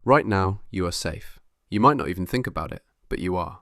Right now, you are safe. You might not even think about it, but you are.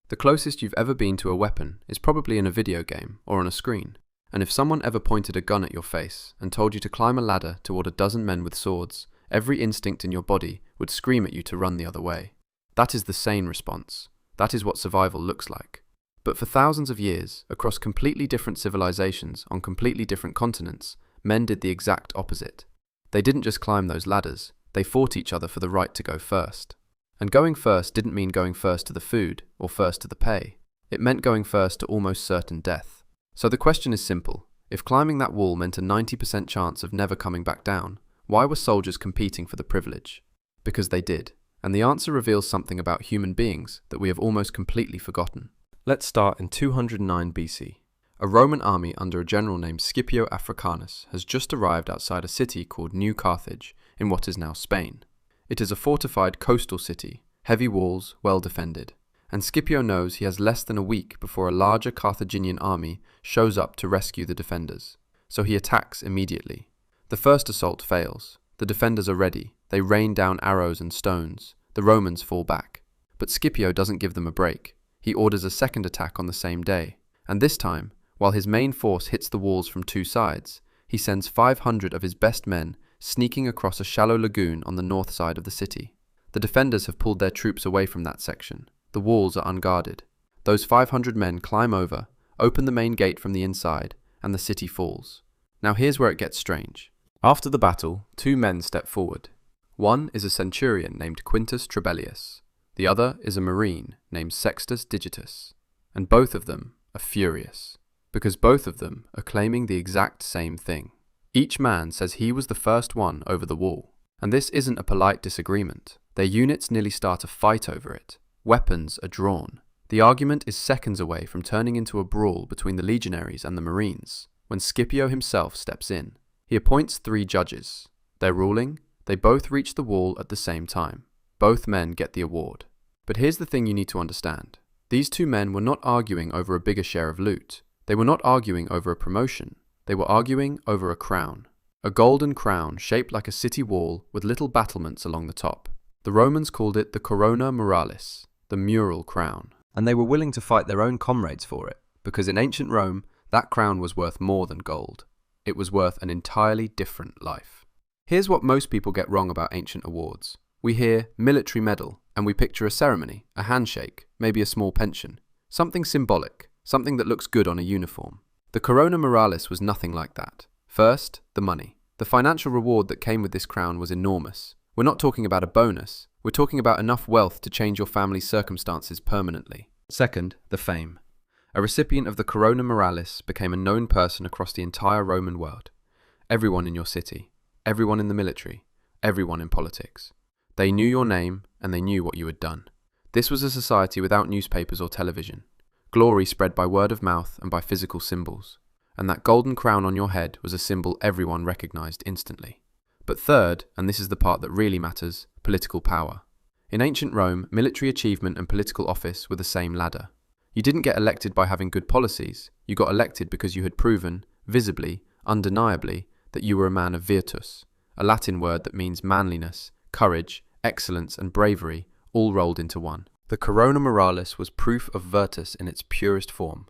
The closest you've ever been to a weapon is probably in a video game or on a screen. And if someone ever pointed a gun at your face and told you to climb a ladder toward a dozen men with swords, every instinct in your body would scream at you to run the other way. That is the sane response. That is what survival looks like. But for thousands of years, across completely different civilizations on completely different continents, men did the exact opposite. They didn't just climb those ladders, they fought each other for the right to go first. And going first didn't mean going first to the food or first to the pay. It meant going first to almost certain death. So the question is simple. If climbing that wall meant a 90% chance of never coming back down, why were soldiers competing for the privilege? Because they did. And the answer reveals something about human beings that we have almost completely forgotten. Let's start in 209 BC. A Roman army under a general named Scipio Africanus has just arrived outside a city called New Carthage in what is now Spain. It is a fortified coastal city, heavy walls, well defended. And Scipio knows he has less than a week before a larger Carthaginian army shows up to rescue the defenders. So he attacks immediately. The first assault fails. The defenders are ready. They rain down arrows and stones. The Romans fall back. But Scipio doesn't give them a break. He orders a second attack on the same day. And this time, while his main force hits the walls from two sides, he sends 500 of his best men sneaking across a shallow lagoon on the north side of the city. The defenders have pulled their troops away from that section. The walls are unguarded. Those 500 men climb over, open the main gate from the inside, and the city falls. Now here's where it gets strange. After the battle, two men step forward. One is a centurion named Quintus Trebellius. The other is a marine named Sextus Digitus. And both of them are furious, because both of them are claiming the exact same thing. Each man says he was the first one over the wall. And this isn't a polite disagreement. Their units nearly start a fight over it. Weapons are drawn. The argument is seconds away from turning into a brawl between the legionaries and the marines, when Scipio himself steps in. He appoints 3 judges. They're ruling. They both reach the wall at the same time. Both men get the award. But here's the thing you need to understand. These 2 men were not arguing over a bigger share of loot. They were not arguing over a promotion. They were arguing over a crown. A golden crown shaped like a city wall with little battlements along the top. The Romans called it the Corona Muralis, the mural crown. And they were willing to fight their own comrades for it, because in ancient Rome, that crown was worth more than gold. It was worth an entirely different life. Here's what most people get wrong about ancient awards. We hear military medal, and we picture a ceremony, a handshake, maybe a small pension. Something symbolic, something that looks good on a uniform. The Corona Muralis was nothing like that. First, the money. The financial reward that came with this crown was enormous. We're not talking about a bonus. We're talking about enough wealth to change your family's circumstances permanently. Second, the fame. A recipient of the Corona Muralis became a known person across the entire Roman world. Everyone in your city, everyone in the military, everyone in politics. They knew your name and they knew what you had done. This was a society without newspapers or television. Glory spread by word of mouth and by physical symbols. And that golden crown on your head was a symbol everyone recognized instantly. But third, and this is the part that really matters, political power. In ancient Rome, military achievement and political office were the same ladder. You didn't get elected by having good policies. You got elected because you had proven, visibly, undeniably, that you were a man of virtus, a Latin word that means manliness, courage, excellence, and bravery, all rolled into one. The Corona Muralis was proof of virtus in its purest form.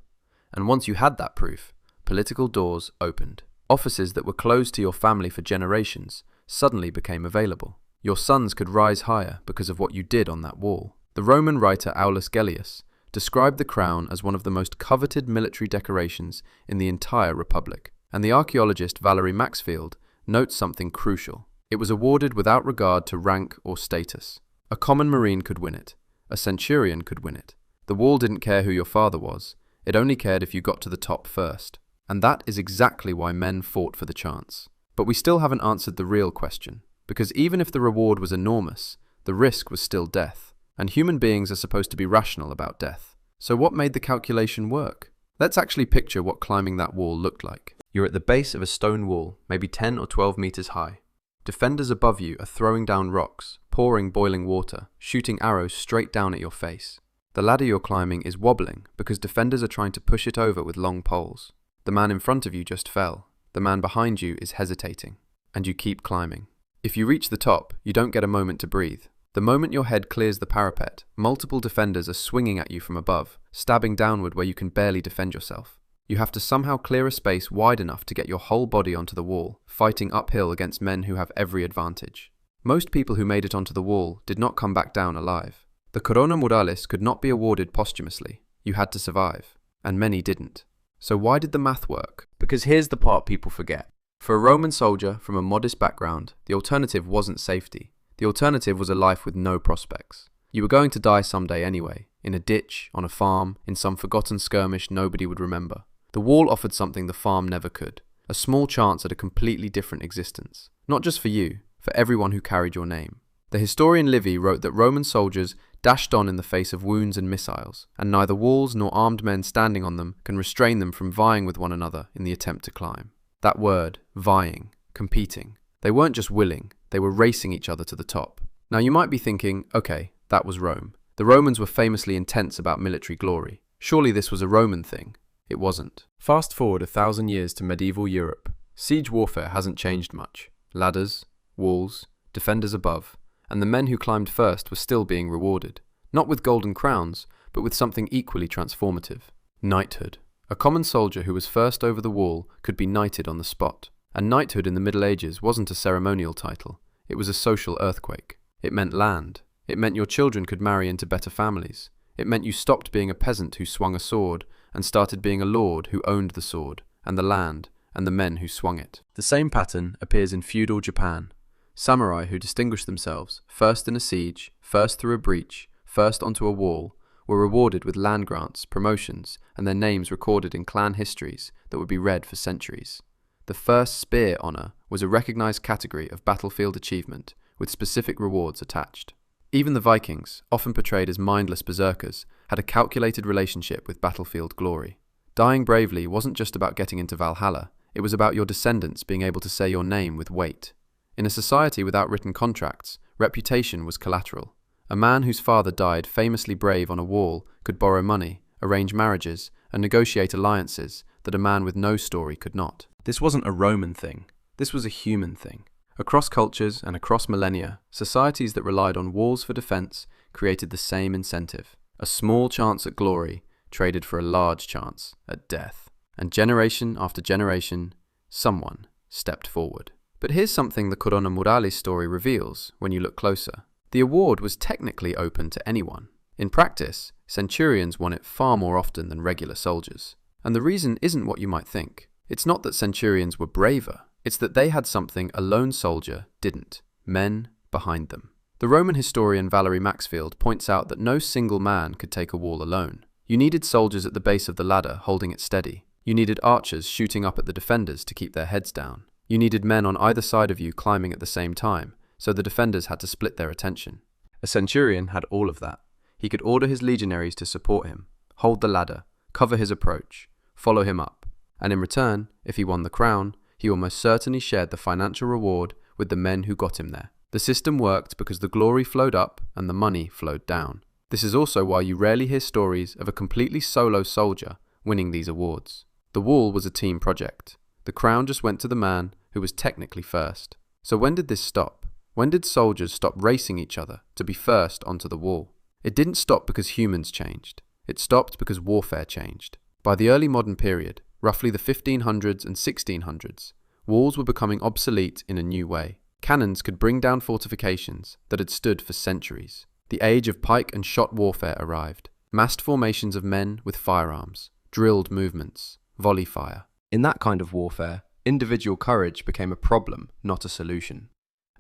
And once you had that proof, political doors opened. Offices that were closed to your family for generations suddenly became available. Your sons could rise higher because of what you did on that wall. The Roman writer Aulus Gellius described the crown as one of the most coveted military decorations in the entire Republic. And the archaeologist Valery Maxfield notes something crucial. It was awarded without regard to rank or status. A common marine could win it. A centurion could win it. The wall didn't care who your father was. It only cared if you got to the top first. And that is exactly why men fought for the chance. But we still haven't answered the real question. Because even if the reward was enormous, the risk was still death. And human beings are supposed to be rational about death. So what made the calculation work? Let's actually picture what climbing that wall looked like. You're at the base of a stone wall, maybe 10 or 12 meters high. Defenders above you are throwing down rocks, pouring boiling water, shooting arrows straight down at your face. The ladder you're climbing is wobbling because defenders are trying to push it over with long poles. The man in front of you just fell. The man behind you is hesitating. And you keep climbing. If you reach the top, you don't get a moment to breathe. The moment your head clears the parapet, multiple defenders are swinging at you from above, stabbing downward where you can barely defend yourself. You have to somehow clear a space wide enough to get your whole body onto the wall, fighting uphill against men who have every advantage. Most people who made it onto the wall did not come back down alive. The Corona Muralis could not be awarded posthumously. You had to survive, and many didn't. So why did the math work? Because here's the part people forget. For a Roman soldier from a modest background, the alternative wasn't safety. The alternative was a life with no prospects. You were going to die someday anyway, in a ditch, on a farm, in some forgotten skirmish nobody would remember. The wall offered something the farm never could, a small chance at a completely different existence. Not just for you, for everyone who carried your name. The historian Livy wrote that Roman soldiers dashed on in the face of wounds and missiles, and neither walls nor armed men standing on them can restrain them from vying with one another in the attempt to climb. That word, vying, competing. They weren't just willing, they were racing each other to the top. Now you might be thinking, okay, that was Rome. The Romans were famously intense about military glory. Surely this was a Roman thing. It wasn't. Fast forward 1,000 years to medieval Europe. Siege warfare hasn't changed much. Ladders, walls, defenders above, and the men who climbed first were still being rewarded. Not with golden crowns, but with something equally transformative. Knighthood. A common soldier who was first over the wall could be knighted on the spot. And knighthood in the Middle Ages wasn't a ceremonial title. It was a social earthquake. It meant land. It meant your children could marry into better families. It meant you stopped being a peasant who swung a sword and started being a lord who owned the sword, and the land, and the men who swung it. The same pattern appears in feudal Japan. Samurai who distinguished themselves, first in a siege, first through a breach, first onto a wall, were rewarded with land grants, promotions, and their names recorded in clan histories that would be read for centuries. The first spear honour was a recognised category of battlefield achievement with specific rewards attached. Even the Vikings, often portrayed as mindless berserkers, had a calculated relationship with battlefield glory. Dying bravely wasn't just about getting into Valhalla, it was about your descendants being able to say your name with weight. In a society without written contracts, reputation was collateral. A man whose father died famously brave on a wall could borrow money, arrange marriages, and negotiate alliances that a man with no story could not. This wasn't a Roman thing. This was a human thing. Across cultures and across millennia, societies that relied on walls for defense created the same incentive. A small chance at glory traded for a large chance at death. And generation after generation, someone stepped forward. But here's something the Corona Muralis story reveals when you look closer. The award was technically open to anyone. In practice, centurions won it far more often than regular soldiers. And the reason isn't what you might think. It's not that centurions were braver, it's that they had something a lone soldier didn't: men behind them. The Roman historian Valery Maxfield points out that no single man could take a wall alone. You needed soldiers at the base of the ladder holding it steady. You needed archers shooting up at the defenders to keep their heads down. You needed men on either side of you climbing at the same time, so the defenders had to split their attention. A centurion had all of that. He could order his legionaries to support him, hold the ladder, cover his approach, follow him up. And in return, if he won the crown, he almost certainly shared the financial reward with the men who got him there. The system worked because the glory flowed up and the money flowed down. This is also why you rarely hear stories of a completely solo soldier winning these awards. The wall was a team project. The crown just went to the man who was technically first. So when did this stop? When did soldiers stop racing each other to be first onto the wall? It didn't stop because humans changed. It stopped because warfare changed. By the early modern period, roughly the 1500s and 1600s, walls were becoming obsolete in a new way. Cannons could bring down fortifications that had stood for centuries. The age of pike and shot warfare arrived. Massed formations of men with firearms, drilled movements, volley fire. In that kind of warfare, individual courage became a problem, not a solution.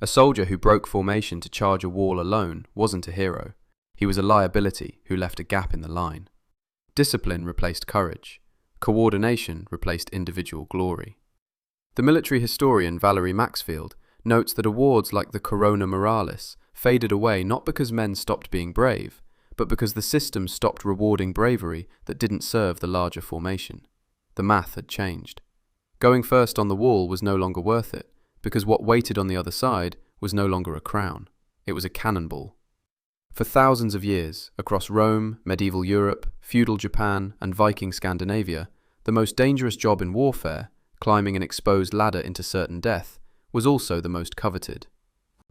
A soldier who broke formation to charge a wall alone wasn't a hero. He was a liability who left a gap in the line. Discipline replaced courage. Coordination replaced individual glory. The military historian Valery Maxfield notes that awards like the Corona Muralis faded away not because men stopped being brave, but because the system stopped rewarding bravery that didn't serve the larger formation. The math had changed. Going first on the wall was no longer worth it, because what waited on the other side was no longer a crown. It was a cannonball. For thousands of years, across Rome, medieval Europe, feudal Japan, and Viking Scandinavia, the most dangerous job in warfare, climbing an exposed ladder into certain death, was also the most coveted.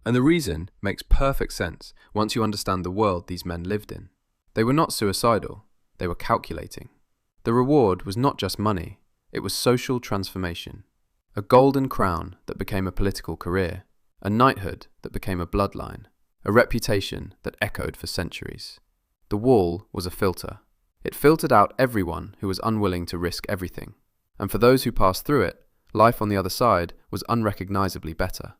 And the reason makes perfect sense once you understand the world these men lived in. They were not suicidal, they were calculating. The reward was not just money, it was social transformation. A golden crown that became a political career, a knighthood that became a bloodline, a reputation that echoed for centuries. The wall was a filter. It filtered out everyone who was unwilling to risk everything. And for those who passed through it, life on the other side was unrecognizably better.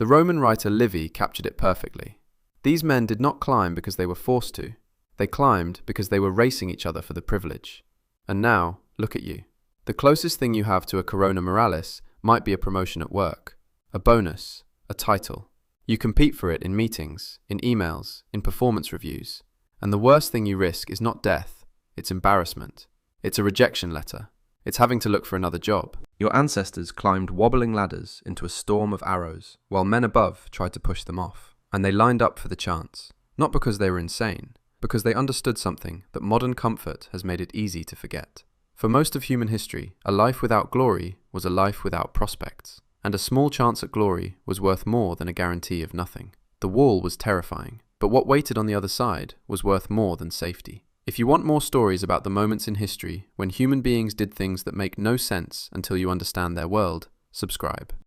The Roman writer Livy captured it perfectly. These men did not climb because they were forced to. They climbed because they were racing each other for the privilege. And now, look at you. The closest thing you have to a corona moralis might be a promotion at work, a bonus, a title. You compete for it in meetings, in emails, in performance reviews. And the worst thing you risk is not death, it's embarrassment. It's a rejection letter. It's having to look for another job. Your ancestors climbed wobbling ladders into a storm of arrows, while men above tried to push them off. And they lined up for the chance, not because they were insane, because they understood something that modern comfort has made it easy to forget. For most of human history, a life without glory was a life without prospects, and a small chance at glory was worth more than a guarantee of nothing. The wall was terrifying, but what waited on the other side was worth more than safety. If you want more stories about the moments in history when human beings did things that make no sense until you understand their world, subscribe.